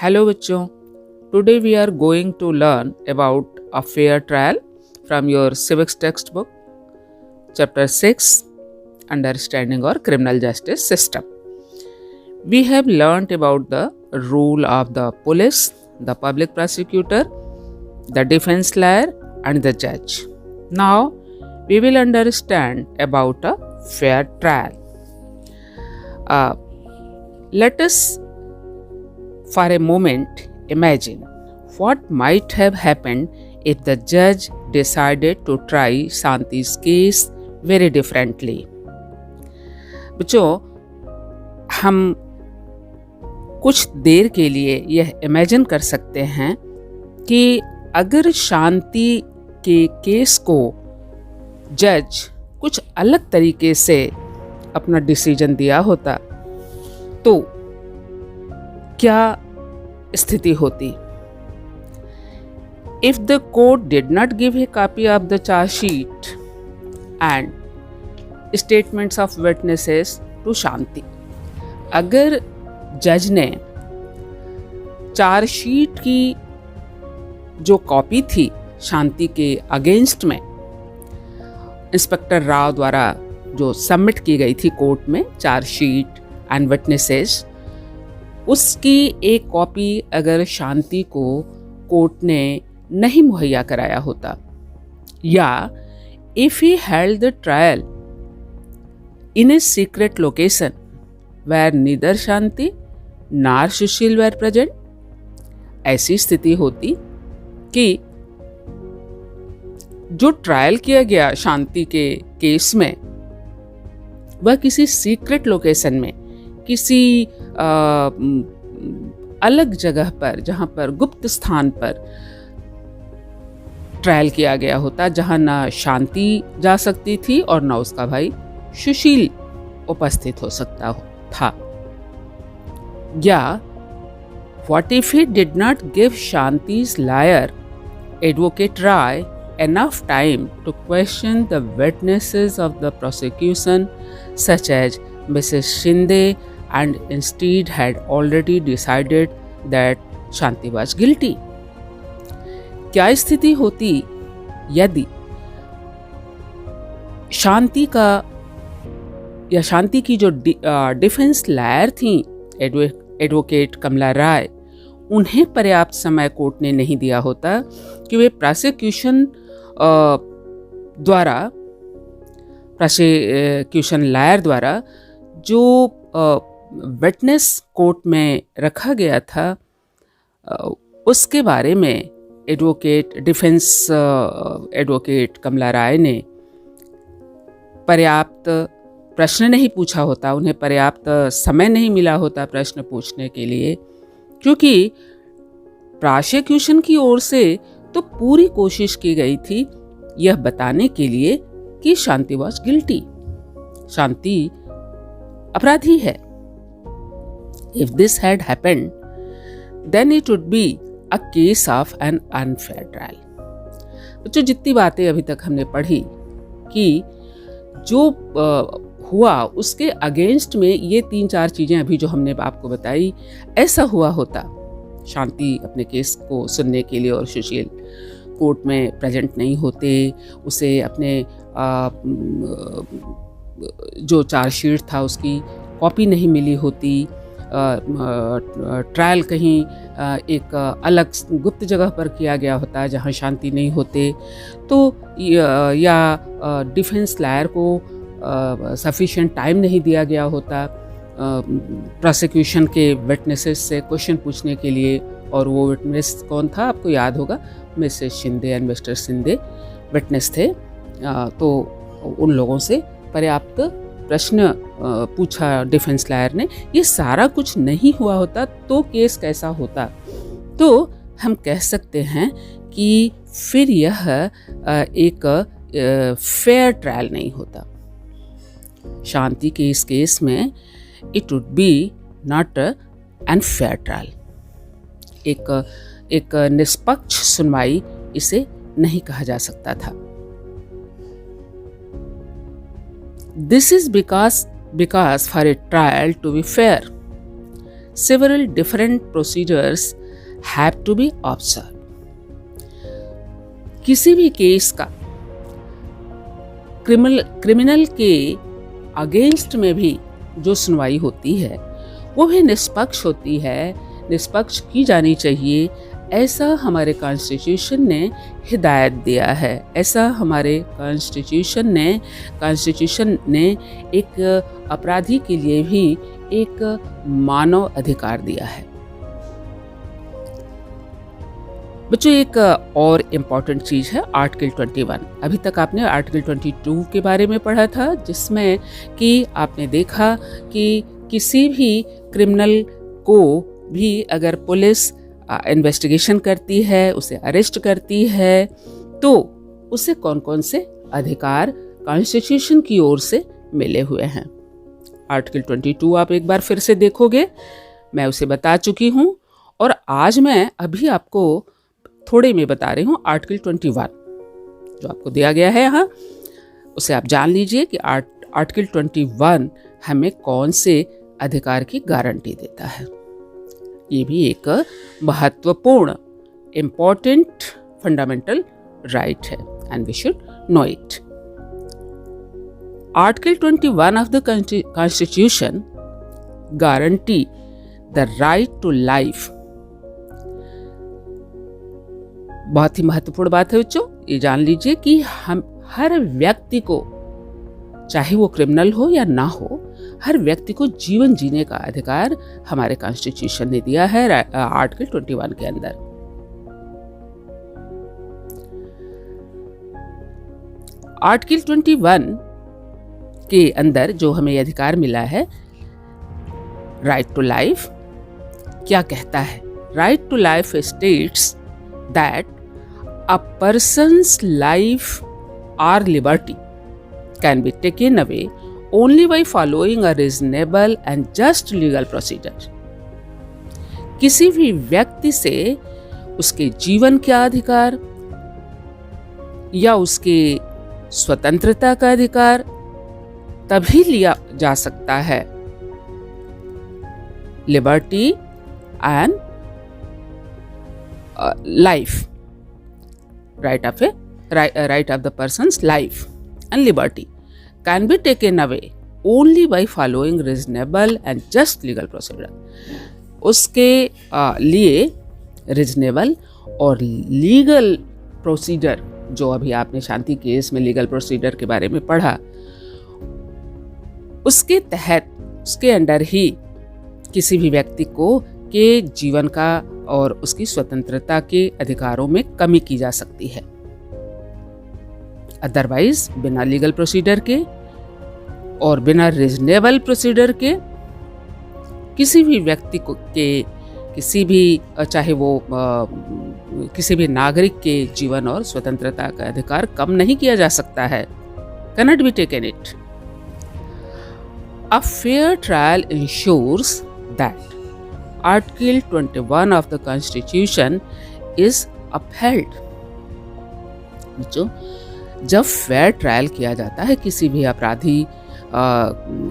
Hello बच्चों, today we are going to learn about a fair trial from your civics text book, chapter 6, understanding our criminal justice system. We have learnt about the role of the police, the public prosecutor, the defense lawyer, and the judge. Now, we will understand about a fair trial. Let us, for a moment, imagine what might have happened if the judge decided to try Shanti's case very differently. बच्चों, हम कुछ देर के लिए यह imagine कर सकते हैं कि अगर शांति के केस को जज कुछ अलग तरीके से अपना डिसीजन दिया होता तो क्या स्थिति होती. If the court did not give a copy of the charge sheet and statements of witnesses to Shanti, अगर जज ने चार्जशीट की जो कॉपी थी शांति के अगेंस्ट में इंस्पेक्टर राव द्वारा जो सबमिट की गई थी कोर्ट में, चार्जशीट एंड विटनेसेस, उसकी एक कॉपी अगर शांति को कोर्ट ने नहीं मुहैया कराया होता, या if he held the trial in a secret location where neither Shanti nor Sushil were present, ऐसी स्थिति होती कि जो ट्रायल किया गया शांति के केस में वह किसी सीक्रेट लोकेशन में, किसी अलग जगह पर, जहां पर गुप्त स्थान पर ट्रायल किया गया होता, जहां ना शांति जा सकती थी और ना उसका भाई सुशील उपस्थित हो सकता था. या what if he did not give Shanti's lawyer, advocate Rai, enough time to question the witnesses of the prosecution such as Mrs. Shinde, and instead had already decided that Shanti was guilty. क्या स्थिति होती यदि शांति का या शांति की जो defence lawyer थी advocate Kamala Rai, उन्हें पर्याप्त समय कोर्ट ने नहीं दिया होता कि वे प्रोसिक्यूशन लॉयर द्वारा जो विटनेस कोर्ट में रखा गया था उसके बारे में एडवोकेट कमला राय ने पर्याप्त प्रश्न नहीं पूछा होता, उन्हें पर्याप्त समय नहीं मिला होता प्रश्न पूछने के लिए, क्योंकि प्रोसिक्यूशन की ओर से तो पूरी कोशिश की गई थी यह बताने के लिए कि शांति वॉज गिल्टी, शांति अपराधी है. If this had happened then it would be a case of an unfair trial. बच्चों, जितनी बातें अभी तक हमने पढ़ी कि जो हुआ उसके अगेंस्ट में ये 3-4 चीजें अभी जो हमने आपको बताई, ऐसा हुआ होता, शांति अपने केस को सुनने के लिए और सुशील कोर्ट में प्रेजेंट नहीं होते, उसे अपने जो चार्जशीट था उसकी कॉपी नहीं मिली होती, ट्रायल कहीं एक अलग गुप्त जगह पर किया गया होता जहां शांति नहीं होते, तो या डिफेंस लॉयर को सफिशिएंट टाइम नहीं दिया गया होता प्रोसिक्यूशन के विटनेसेस से क्वेश्चन पूछने के लिए, और वो विटनेस कौन था आपको याद होगा, Mrs Shinde and mister Shinde witness थे. तो उन लोगों से पर्याप्त प्रश्न पूछा डिफेंस लॉयर ने. ये सारा कुछ नहीं हुआ होता तो केस कैसा होता? तो हम कह सकते हैं कि फिर यह एक फेयर ट्रायल नहीं होता. शांति के इस केस में it would B not an fair trial. एक निष्पक्ष सुनवाई इसे नहीं कहा जा सकता था. This is because for a trial to be fair, several different procedures have to be observed. किसी भी केस का क्रिमिनल के अगेंस्ट में भी जो सुनवाई होती है वो भी निष्पक्ष होती है, निष्पक्ष की जानी चाहिए, ऐसा हमारे कॉन्स्टिट्यूशन ने हिदायत दिया है। ऐसा हमारे कॉन्स्टिट्यूशन ने एक अपराधी के लिए भी एक मानव अधिकार दिया है। बच्चों, एक और इम्पॉर्टेंट चीज़ है आर्टिकल 21। अभी तक आपने आर्टिकल 22 के बारे में पढ़ा था, जिसमें कि आपने देखा कि किसी भी क्रिमिनल को भी अगर पुलिस इन्वेस्टिगेशन करती है, उसे अरेस्ट करती है, तो उसे कौन कौन से अधिकार कॉन्स्टिट्यूशन की ओर से मिले हुए हैं। आर्टिकल 22 आप एक बार फिर से देखोगे, मैं उसे बता चुकी हूँ, और आज मैं अभी आपको थोड़े में बता रही हूँ आर्टिकल 21 जो आपको दिया गया है यहाँ, उसे आप जान लीजिए कि आर्टिकल 21 हमें कौन से अधिकार की गारंटी देता है। ये भी एक महत्वपूर्ण इम्पॉर्टेंट फंडामेंटल राइट है and we should know it. Article 21 of the constitution guarantee the right to life. बहुत ही महत्वपूर्ण बात है बच्चों, ये जान लीजिए कि हम हर व्यक्ति को, चाहे वो क्रिमिनल हो या ना हो, हर व्यक्ति को जीवन जीने का अधिकार हमारे कॉन्स्टिट्यूशन ने दिया है आर्टिकल 21 के अंदर। आर्टिकल 21 के अंदर जो हमें अधिकार मिला है, राइट टू लाइफ, क्या कहता है? Right to life states that a person's life और liberty can be taken away only by following a reasonable and just legal procedure. किसी भी व्यक्ति से उसके जीवन का अधिकार या उसके स्वतंत्रता का अधिकार तभी लिया जा सकता है, liberty and life, right of the person's life and liberty can be taken away only by following reasonable and just legal procedure. उसके लिए रिजनेबल और लीगल प्रोसीजर, जो अभी आपने शांति केस में लीगल प्रोसीजर के बारे में पढ़ा, उसके तहत, उसके अंडर ही किसी भी व्यक्ति को के जीवन का और उसकी स्वतंत्रता के अधिकारों में कमी की जा सकती है। अदरवाइज बिना लीगल प्रोसीजर के और बिना रीजनेबल प्रोसीजर के किसी भी व्यक्ति को के किसी भी, चाहे वो किसी भी नागरिक के जीवन और स्वतंत्रता का अधिकार कम नहीं किया जा सकता है। Cannot be taken it. A fair trial ensures that article 21 of the constitution is upheld. जब फेयर ट्रायल किया जाता है किसी भी अपराधी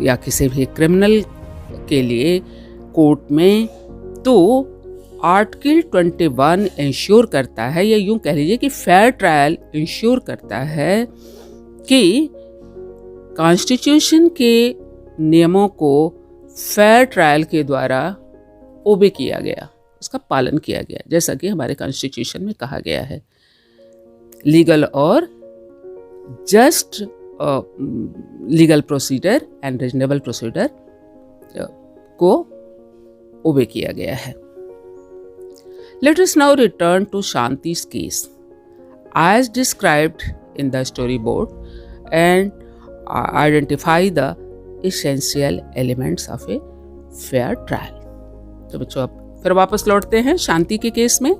या किसी भी क्रिमिनल के लिए कोर्ट में, तो आर्टिकल 21 इंश्योर करता है, या यूं कह लीजिए कि फेयर ट्रायल इंश्योर करता है कि कॉन्स्टिट्यूशन के नियमों को फेयर ट्रायल के द्वारा ओबे किया गया, उसका पालन किया गया, जैसा कि हमारे कॉन्स्टिट्यूशन में कहा गया है। लीगल और just legal procedure and reasonable procedure को ओबे किया गया है। Let us now return to Shanti's case as described in the storyboard and identify the essential elements of a fair trial. तो बच्चों अब फिर वापस लौटते हैं शांति के केस में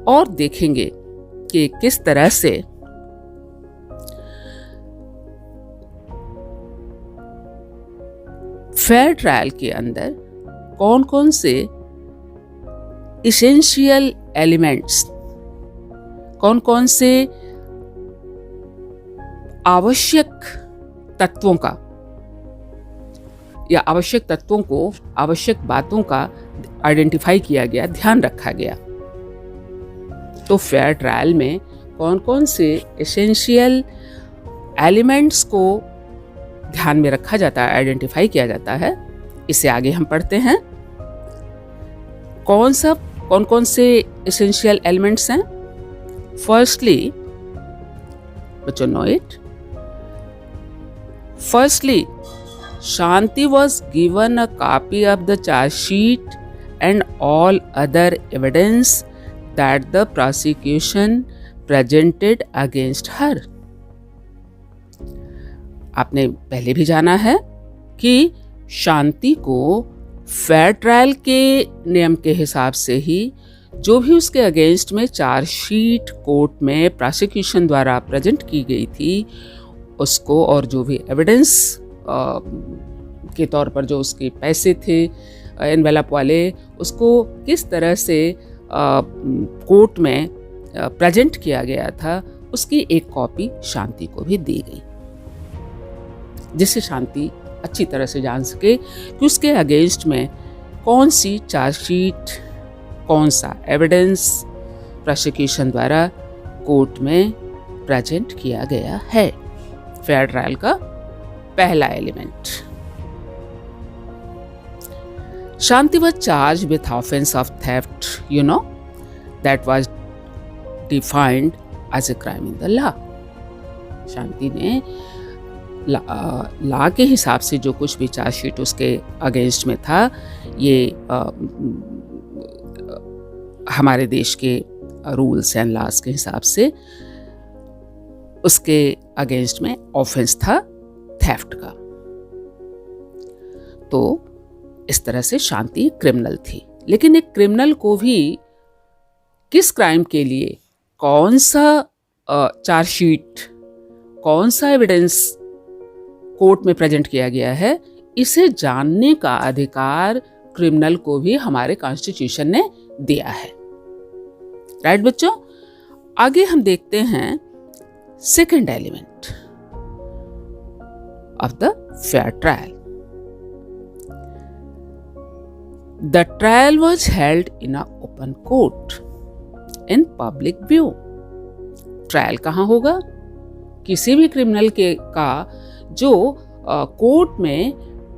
और देखेंगे कि किस तरह से फेयर ट्रायल के अंदर कौन कौन से इसेंशियल एलिमेंट्स, कौन कौन से आवश्यक तत्वों का या आवश्यक तत्वों को, आवश्यक बातों का आइडेंटिफाई किया गया, ध्यान रखा गया। तो फेयर ट्रायल में कौन कौन से एसेंशियल एलिमेंट्स को ध्यान में रखा जाता है, आइडेंटिफाई किया जाता है, इसे आगे हम पढ़ते हैं। कौन कौन से एसेंशियल एलिमेंट्स हैं? फर्स्टली, बच्चों know it, firstly Shanti was given a copy of the charge sheet and all other evidence that the prosecution presented against her. आपने पहले भी जाना है कि शांति को फेयर ट्रायल के नियम के हिसाब से ही जो भी उसके अगेंस्ट में चार्जशीट कोर्ट में प्रोसिक्यूशन द्वारा प्रेजेंट की गई थी उसको, और जो भी एविडेंस के तौर पर जो उसके पैसे थे एनवेलप वाले, उसको किस तरह से कोर्ट में प्रेजेंट किया गया था, उसकी एक कॉपी शांति को भी दी गई, जिससे शांति अच्छी तरह से जान सके कि उसके अगेंस्ट में कौन सी चार्जशीट, कौन सा एविडेंस प्रोसिक्यूशन द्वारा कोर्ट में प्रेजेंट किया गया है। फेयर ट्रायल का पहला element. Shanti was charged with offense of theft, that was defined as a crime in the law. शांति ने लॉ के हिसाब से जो कुछ भी चार्जशीट उसके अगेंस्ट में था, ये हमारे देश के रूल्स एंड लॉज के हिसाब से उसके अगेंस्ट में ऑफेंस था थेफ्ट का। तो इस तरह से शांति क्रिमिनल थी। लेकिन एक क्रिमिनल को भी किस क्राइम के लिए कौन सा चार्जशीट, कौन सा एविडेंस कोर्ट में प्रेजेंट किया गया है, इसे जानने का अधिकार क्रिमिनल को भी हमारे कॉन्स्टिट्यूशन ने दिया है। राइट बच्चों, आगे हम देखते हैं second element of the fair trial. The trial was held in an open court in public view. Trial कहाँ होगा? किसी भी क्रिमिनल का जो कोर्ट में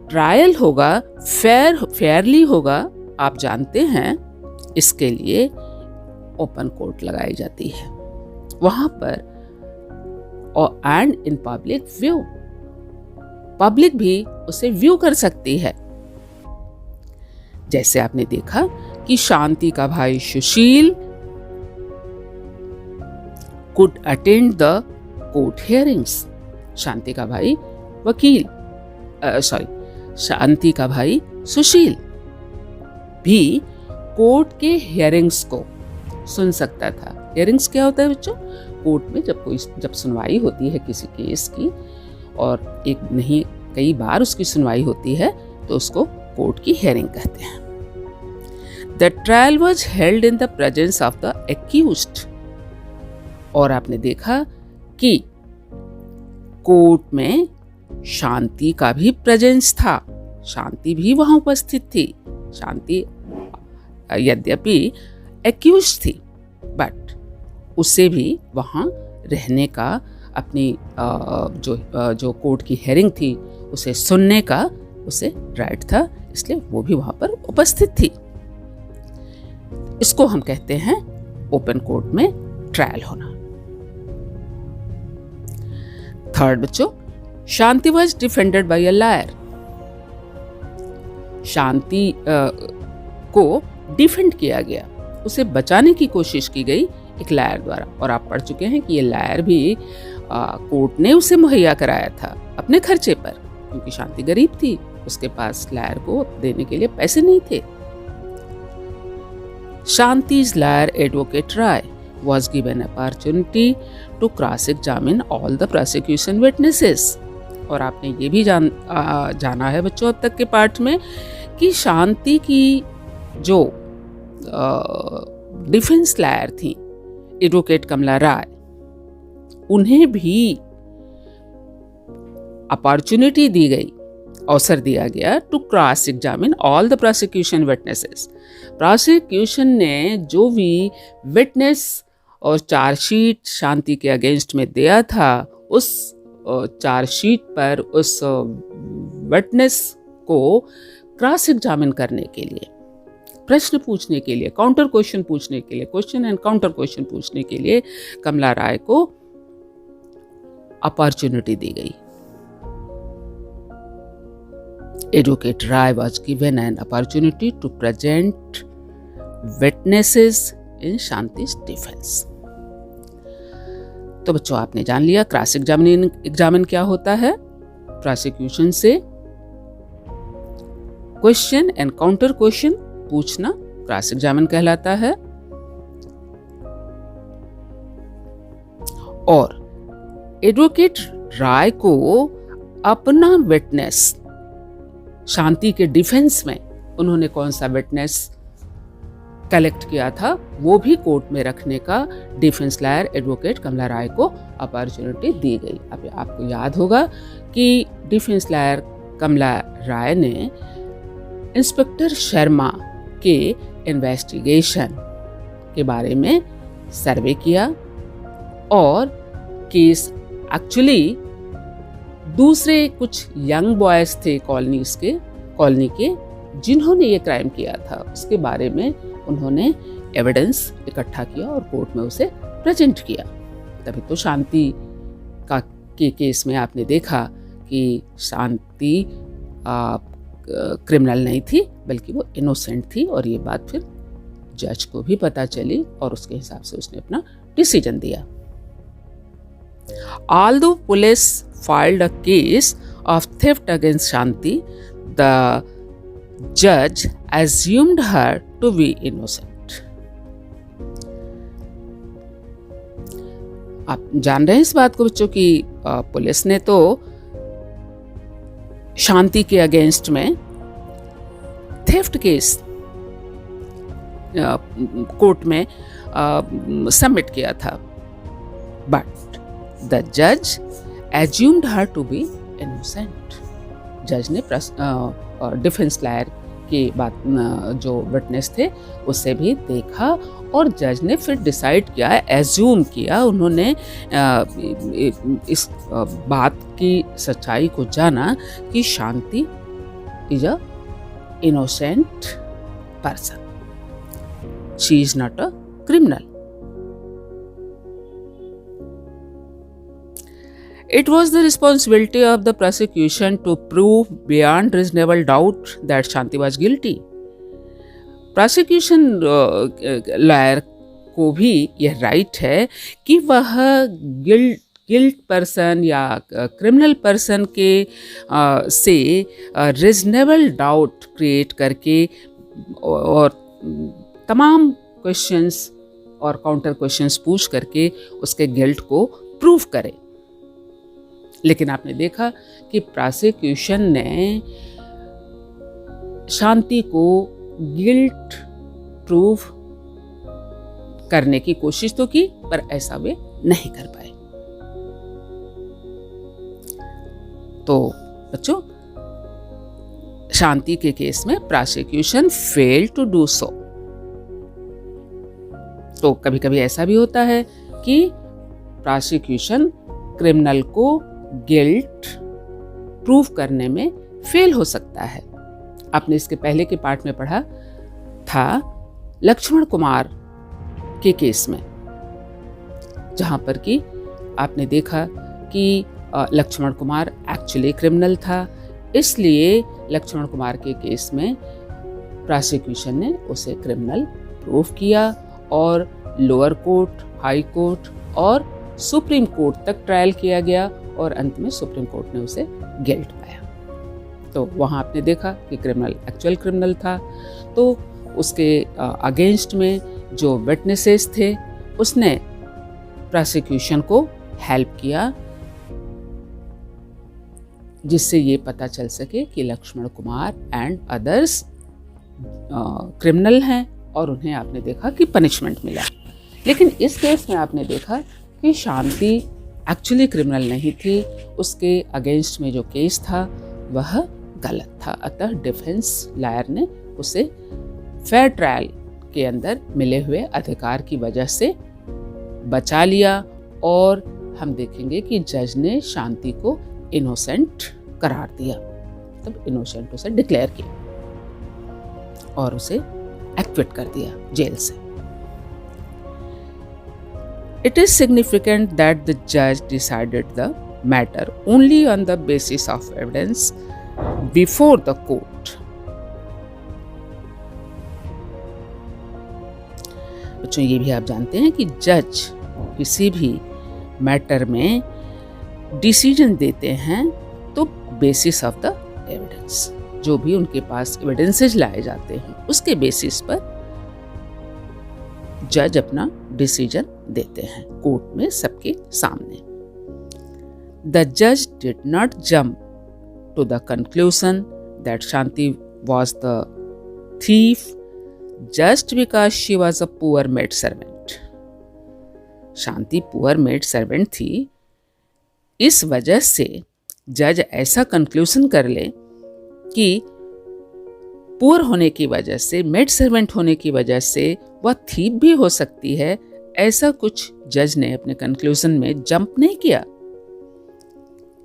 ट्रायल होगा, फेयरली होगा, आप जानते हैं, इसके लिए ओपन कोर्ट लगाई जाती है वहां पर, और and in public view, public भी उसे व्यू कर सकती है। जैसे आपने देखा कि शांति का भाई सुशील could attend the court hearings. शांति का भाई शांति का भाई सुशील भी कोर्ट के हियरिंग्स को सुन सकता था। हियरिंग्स क्या होता है बच्चों? कोर्ट में जब सुनवाई होती है किसी केस की, और एक नहीं कई बार उसकी सुनवाई होती है, तो उसको कोर्ट की हियरिंग कहते हैं। The trial was held in the presence of the accused. और आपने देखा कि कोर्ट में शांति का भी प्रेजेंस था, शांति भी वहां उपस्थित थी। शांति यद्यपि एक्यूज थी, बट उसे भी वहां रहने का, अपनी जो कोर्ट की हियरिंग थी उसे सुनने का उसे राइट था, इसलिए वो भी वहां पर उपस्थित थी। इसको हम कहते हैं ओपन कोर्ट में ट्रायल होना। थर्ड बच्चों, Shanti was defended by a lawyer. Shanti को डिफेंड किया गया, उसे बचाने की कोशिश की गई एक लायर द्वारा। और आप पढ़ चुके हैं कि ये लायर भी कोर्ट ने उसे मुहैया कराया था अपने खर्चे पर, क्योंकि शांति गरीब थी, उसके पास लायर को देने के लिए पैसे नहीं थे। Shanti's lawyer advocate Rai was given opportunity to cross-examine all the prosecution witnesses. और आपने ये भी जाना है बच्चों अब तक के पार्ट में कि शांति की जो डिफेंस लॉयर थी एडवोकेट कमला राय, उन्हें भी अपॉर्चुनिटी दी गई अवसर दिया गया to cross examine all the prosecution witnesses. Prosecution ने जो भी विटनेस और चार्जशीट शांति के अगेंस्ट में दिया था, उस चार्जशीट पर उस विटनेस को क्रॉस एग्जामिन करने के लिए, प्रश्न पूछने के लिए, काउंटर क्वेश्चन पूछने के लिए, क्वेश्चन एंड काउंटर क्वेश्चन पूछने के लिए कमला राय को अपॉर्चुनिटी दी गई। Advocate Rai was given an opportunity to present witnesses in Shanti's defense. तो बच्चों, आपने जान लिया क्रॉस एग्जामिन क्या होता है। प्रोसिक्यूशन से क्वेश्चन एंड काउंटर क्वेश्चन पूछना क्रॉस एग्जामिन कहलाता है। और एडवोकेट राय को अपना विटनेस शांति के डिफेंस में उन्होंने कौन सा विटनेस कलेक्ट किया था, वो भी कोर्ट में रखने का डिफेंस लॉयर एडवोकेट कमला राय को अपॉर्चुनिटी दी गई। अब आपको याद होगा कि डिफेंस लॉयर कमला राय ने इंस्पेक्टर शर्मा के इन्वेस्टिगेशन के बारे में सर्वे किया और केस एक्चुअली दूसरे कुछ यंग बॉयज थे कॉलोनी के जिन्होंने ये क्राइम किया था, उसके बारे में उन्होंने एविडेंस इकट्ठा किया और कोर्ट में उसे प्रेजेंट किया। तभी तो शांति के केस में आपने देखा कि शांति क्रिमिनल नहीं थी, बल्कि वो इनोसेंट थी, और ये बात फिर जज को भी पता चली और उसके हिसाब से उसने अपना डिसीजन दिया। Although police filed a case of theft against Shanti, the judge assumed her to be innocent. आप जान रहे हैं इस बात को बच्चों की पुलिस ने तो शांति के अगेंस्ट में थेफ्ट केस कोर्ट में सबमिट किया था, but The judge assumed her to be innocent. जज ने डिफेंस लॉयर की बात जो विटनेस थे उसे भी देखा और जज ने फिर डिसाइड किया, एज्यूम किया, उन्होंने इस बात की सच्चाई को जाना कि Shanti is a innocent person, she is not a criminal. It was the responsibility of the prosecution to prove beyond reasonable doubt that Shanti was guilty. Prosecution lawyer को भी यह राइट है कि वह गिल्ट पर्सन या क्रिमिनल पर्सन के से reasonable doubt create करके और तमाम क्वेश्चंस और काउंटर क्वेश्चंस पूछ करके उसके गिल्ट को प्रूव करे। लेकिन आपने देखा कि प्रोसिक्यूशन ने शांति को गिल्ट प्रूव करने की कोशिश तो की, पर ऐसा वे नहीं कर पाए। तो बच्चों, शांति के केस में prosecution fail to do so. तो कभी कभी ऐसा भी होता है कि प्रोसिक्यूशन क्रिमिनल को गिल्ट प्रूव करने में फेल हो सकता है। आपने इसके पहले के पार्ट में पढ़ा था लक्ष्मण कुमार के केस में, जहां पर कि आपने देखा कि लक्ष्मण कुमार एक्चुअली क्रिमिनल था, इसलिए लक्ष्मण कुमार के केस में प्रोसिक्यूशन ने उसे क्रिमिनल प्रूव किया और लोअर कोर्ट, हाई कोर्ट और सुप्रीम कोर्ट तक ट्रायल किया गया और अंत में सुप्रीम कोर्ट ने उसे गिल्ट पाया। तो वहाँ आपने देखा कि क्रिमिनल एक्चुअल क्रिमिनल था, तो उसके अगेंस्ट में जो विटनेसेस थे उसने प्रोसिक्यूशन को हेल्प किया, जिससे ये पता चल सके कि Lakshman Kumar and others criminal हैं और उन्हें आपने देखा कि पनिशमेंट मिला। लेकिन इस केस में आपने देखा कि शांति एक्चुअली क्रिमिनल नहीं थी, उसके अगेंस्ट में जो केस था वह गलत था। अतः डिफेंस लॉयर ने उसे फेयर ट्रायल के अंदर मिले हुए अधिकार की वजह से बचा लिया और हम देखेंगे कि जज ने शांति को इनोसेंट करार दिया, तब इनोसेंट उसे डिक्लेयर किया और उसे एक्विट कर दिया जेल से। It is significant that the जज decided the matter only on the basis of evidence before the court. बच्चों, ये भी आप जानते हैं कि जज किसी भी मैटर में डिसीजन देते हैं तो बेसिस ऑफ द एविडेंस, जो भी उनके पास एविडेंसेस लाए जाते हैं उसके बेसिस पर जज अपना डिसीजन देते हैं कोर्ट में सबके सामने। द जज did not jump to the conclusion that Shanti was the thief just because she was a poor maid servant. Shanti poor maid servant थी, इस वजह से जज ऐसा कंक्लूजन कर ले कि पुअर होने की वजह से, मेड सर्वेंट होने की वजह से वह थीप भी हो सकती है, ऐसा कुछ जज ने अपने कंक्लूजन में जंप नहीं किया।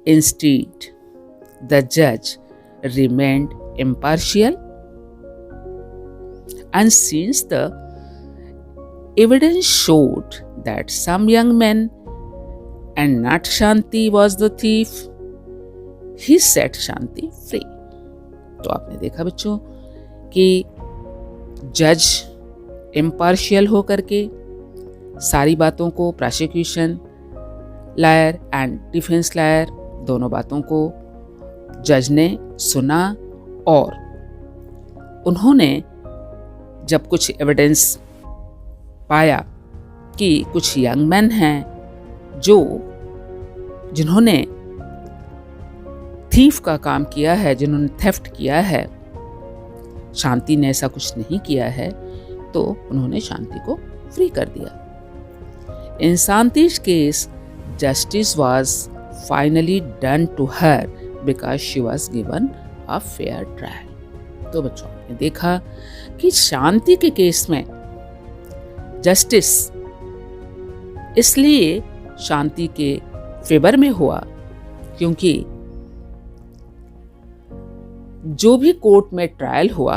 इंस्टीड द जज remained impartial, and since the evidence showed that some young men and not Shanti was the thief, he set Shanti free. तो आपने देखा बच्चों कि जज इम्पार्शियल होकर के सारी बातों को, prosecution lawyer and defence lawyer दोनों बातों को जज ने सुना और उन्होंने जब कुछ एविडेंस पाया कि कुछ यंग मैन हैं जिन्होंने थीफ का काम किया है, जिन्होंने थेफ्ट किया है, शांति ने ऐसा कुछ नहीं किया है, तो उन्होंने शांति को फ्री कर दिया। इन शांति's case justice was finally done to her because she was given a fair trial। तो बच्चों, आपने देखा कि शांति के केस में जस्टिस इसलिए शांति के फेवर में हुआ क्योंकि जो भी कोर्ट में ट्रायल हुआ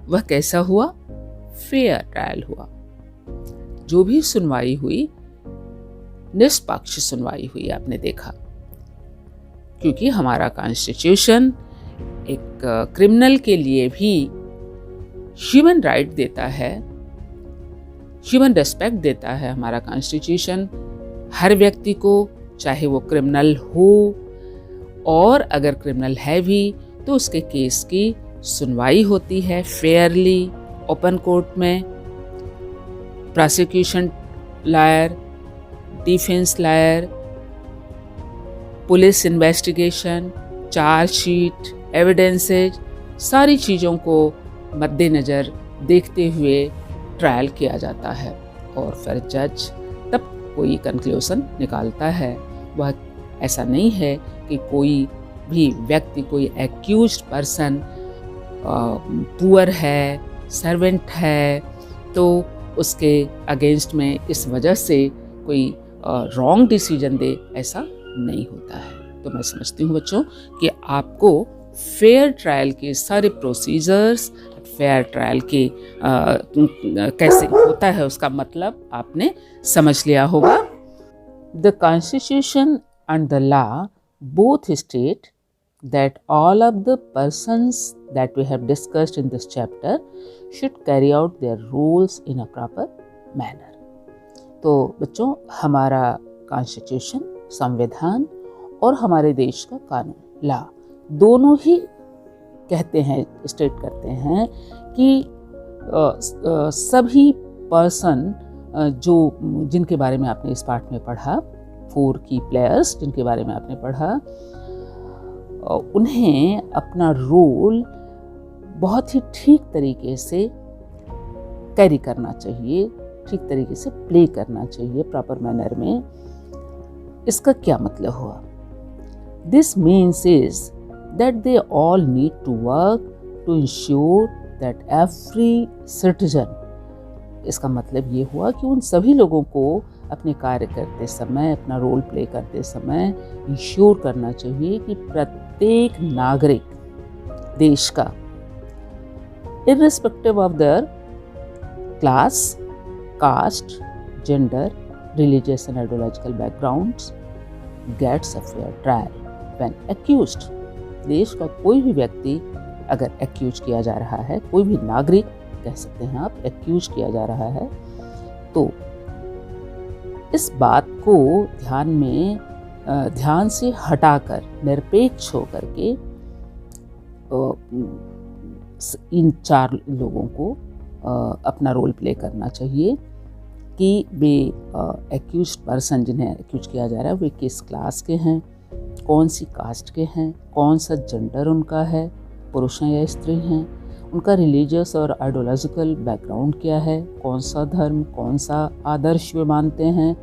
वह कैसा हुआ? फेयर ट्रायल हुआ। जो भी सुनवाई हुई निष्पक्ष सुनवाई हुई, आपने देखा, क्योंकि हमारा कॉन्स्टिट्यूशन एक क्रिमिनल के लिए भी ह्यूमन राइट देता है, ह्यूमन रिस्पेक्ट देता है हमारा कॉन्स्टिट्यूशन हर व्यक्ति को, चाहे वो क्रिमिनल हो और अगर क्रिमिनल है भी तो उसके केस की सुनवाई होती है फेयरली ओपन कोर्ट में। Prosecution lawyer, defence lawyer, police investigation, chargesheet, evidences, सारी चीज़ों को मद्देनज़र देखते हुए ट्रायल किया जाता है और फिर जज तब कोई कंक्लूजन निकालता है। वह ऐसा नहीं है कि कोई भी व्यक्ति, कोई एक्यूज्ड पर्सन पुअर है, सर्वेंट है, तो उसके अगेंस्ट में इस वजह से कोई रॉन्ग डिसीजन दे, ऐसा नहीं होता है। तो मैं समझती हूँ बच्चों कि आपको फेयर ट्रायल के सारे प्रोसीजर्स, फेयर ट्रायल के कैसे होता है उसका मतलब आपने समझ लिया होगा। The constitution and the law both state that all of the persons that we have discussed in this chapter should carry out their roles in a proper manner। तो बच्चों, हमारा कॉन्स्टिट्यूशन, संविधान और हमारे देश का कानून, लॉ, दोनों ही कहते हैं, स्टेट करते हैं कि सभी पर्सन जिनके बारे में आपने इस पाठ में पढ़ा, 4 की प्लेयर्स जिनके बारे में आपने पढ़ा, उन्हें अपना रोल बहुत ही ठीक तरीके से कैरी करना चाहिए, ठीक तरीके से प्ले करना चाहिए प्रॉपर मैनर में। इसका क्या मतलब हुआ? This means is that they all need to work to ensure that every citizen, इसका मतलब ये हुआ कि उन सभी लोगों को अपने कार्य करते समय, अपना रोल प्ले करते समय इंश्योर करना चाहिए कि प्रत्येक नागरिक देश का, irrespective of their class, caste, gender, religious and ideological backgrounds, gets a fair trial when accused. देश का कोई भी व्यक्ति अगर एक्यूज किया जा रहा है, कोई भी नागरिक कह सकते हैं आप, एक्यूज किया जा रहा है, तो इस बात को ध्यान से हटाकर निरपेक्ष होकर के इन 4 लोगों को अपना रोल प्ले करना चाहिए कि वे एक्यूज पर्सन, जिन्हें एक्यूज किया जा रहा है, वे किस क्लास के हैं, कौन सी कास्ट के हैं, कौन सा जेंडर उनका है, पुरुष हैं या स्त्री हैं, उनका रिलीजियस और आइडियोलॉजिकल बैकग्राउंड क्या है, कौन सा धर्म, कौन सा आदर्श वे मानते हैं।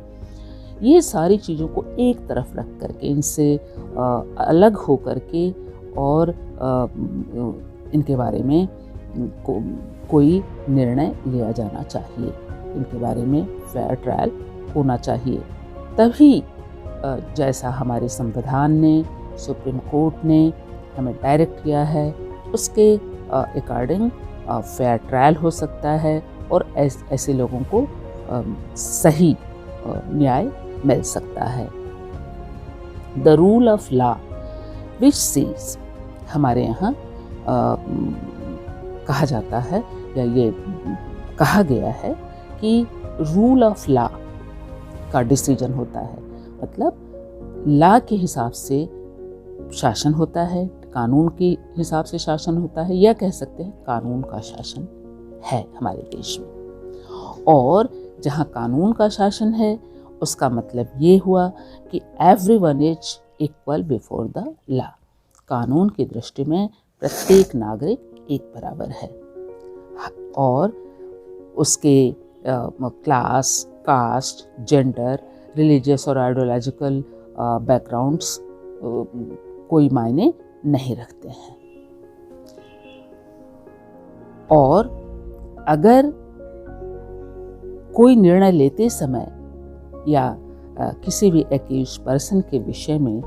ये सारी चीज़ों को एक तरफ रख करके, इनसे अलग हो करके और इनके बारे में कोई निर्णय लिया जाना चाहिए, इनके बारे में फेयर ट्रायल होना चाहिए। तभी जैसा हमारे संविधान ने, सुप्रीम कोर्ट ने हमें डायरेक्ट किया है, उसके अकॉर्डिंग फेयर ट्रायल हो सकता है और ऐसे लोगों को सही न्याय मिल सकता है। The rule of law which says, हमारे यहाँ कहा जाता है या ये कहा गया है कि रूल ऑफ लॉ का डिसीजन होता है, मतलब लॉ के हिसाब से शासन होता है, कानून के हिसाब से शासन होता है, या कह सकते हैं कानून का शासन है हमारे देश में। और जहाँ कानून का शासन है उसका मतलब ये हुआ कि everyone is equal before the law, कानून की दृष्टि में प्रत्येक नागरिक एक बराबर है और उसके क्लास, कास्ट, जेंडर, रिलीजियस और आइडियोलॉजिकल बैकग्राउंड्स कोई मायने नहीं रखते हैं। और अगर कोई निर्णय लेते समय या किसी भी एक्यूज पर्सन के विषय में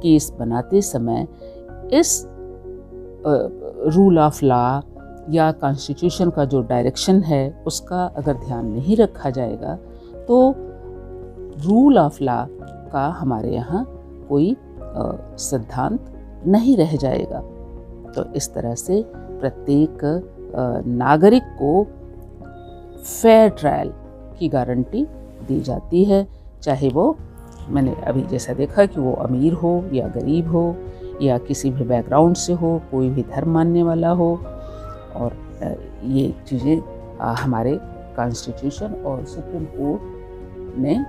केस बनाते समय इस रूल ऑफ लॉ या कॉन्स्टिट्यूशन का जो डायरेक्शन है उसका अगर ध्यान नहीं रखा जाएगा तो रूल ऑफ लॉ का हमारे यहाँ कोई सिद्धांत नहीं रह जाएगा। तो इस तरह से प्रत्येक नागरिक को फेयर ट्रायल की गारंटी दी जाती है, चाहे वो, मैंने अभी जैसा देखा कि वो अमीर हो या गरीब हो या किसी भी बैकग्राउंड से हो, कोई भी धर्म मानने वाला हो। और ये चीज़ें हमारे कॉन्स्टिट्यूशन और सुप्रीम कोर्ट ने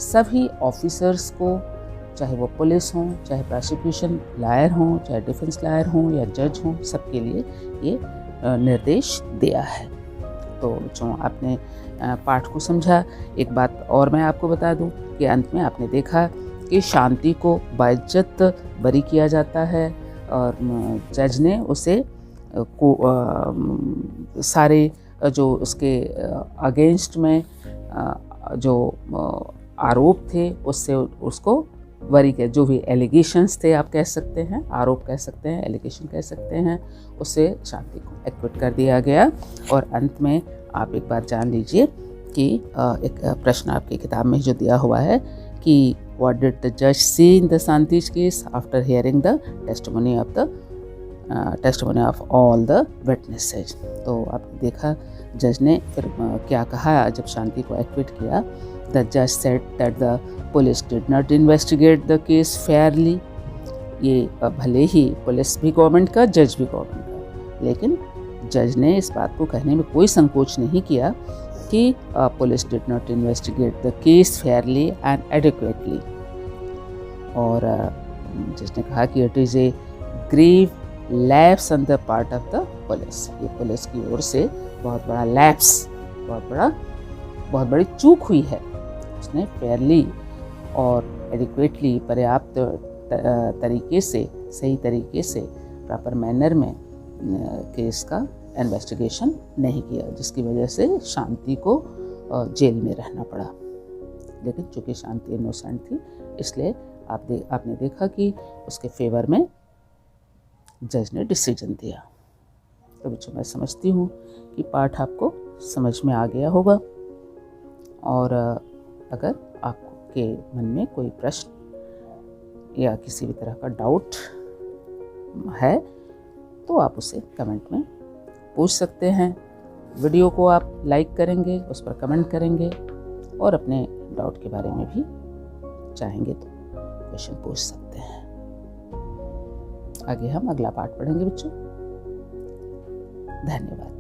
सभी ऑफिसर्स को, चाहे वो पुलिस हों, चाहे प्रोसिक्यूशन लॉयर हों, चाहे डिफेंस लॉयर हों या जज हों, सबके लिए ये निर्देश दिया है। तो जो आपने पाठ को समझा, एक बात और मैं आपको बता दूं कि अंत में आपने देखा कि शांति को बाइज्जत बरी किया जाता है और जज ने उसे सारे जो उसके अगेंस्ट में जो आरोप थे उससे उसको वरी के, जो भी एलिगेशंस थे आप कह सकते हैं, आरोप कह सकते हैं, एलिगेशन कह सकते हैं, उससे शांति को एक्विट कर दिया गया। और अंत में आप एक बार जान लीजिए कि एक प्रश्न आपकी किताब में जो दिया हुआ है कि व्हाट डिड द जज see in the Shanti's case after hearing the testimony of all the witnesses. तो आपने देखा जज ने फिर क्या कहा जब शांति को एक्विट किया। द जज said that the police did not investigate the case Fairlie. ये भले ही पुलिस भी गवर्नमेंट का, जज भी गवर्नमेंट का, लेकिन जज ने इस बात को कहने में कोई संकोच नहीं किया कि police did not investigate the case fairly and adequately. और जज ने कहा कि it is a grave lapse on the part of the police. ये पुलिस की ओर से बहुत बड़ा लैप्स, बहुत बड़ी चूक हुई है। उसने फेयरली और एडिक्वेटली, पर्याप्त तरीके से सही तरीके से प्रॉपर मैनर में केस का इन्वेस्टिगेशन नहीं किया, जिसकी वजह से शांति को जेल में रहना पड़ा। लेकिन चूँकि शांति इनोसेंट थी, इसलिए आपने देखा कि उसके फेवर में जज ने डिसीजन दिया। तो बच्चों, मैं समझती हूँ कि पाठ आपको समझ में आ गया होगा, और अगर आपके मन में कोई प्रश्न या किसी भी तरह का डाउट है तो आप उसे कमेंट में पूछ सकते हैं। वीडियो को आप लाइक करेंगे, उस पर कमेंट करेंगे, और अपने डाउट के बारे में भी चाहेंगे तो क्वेश्चन पूछ सकते हैं। आगे हम अगला पाठ पढ़ेंगे बच्चों। धन्यवाद।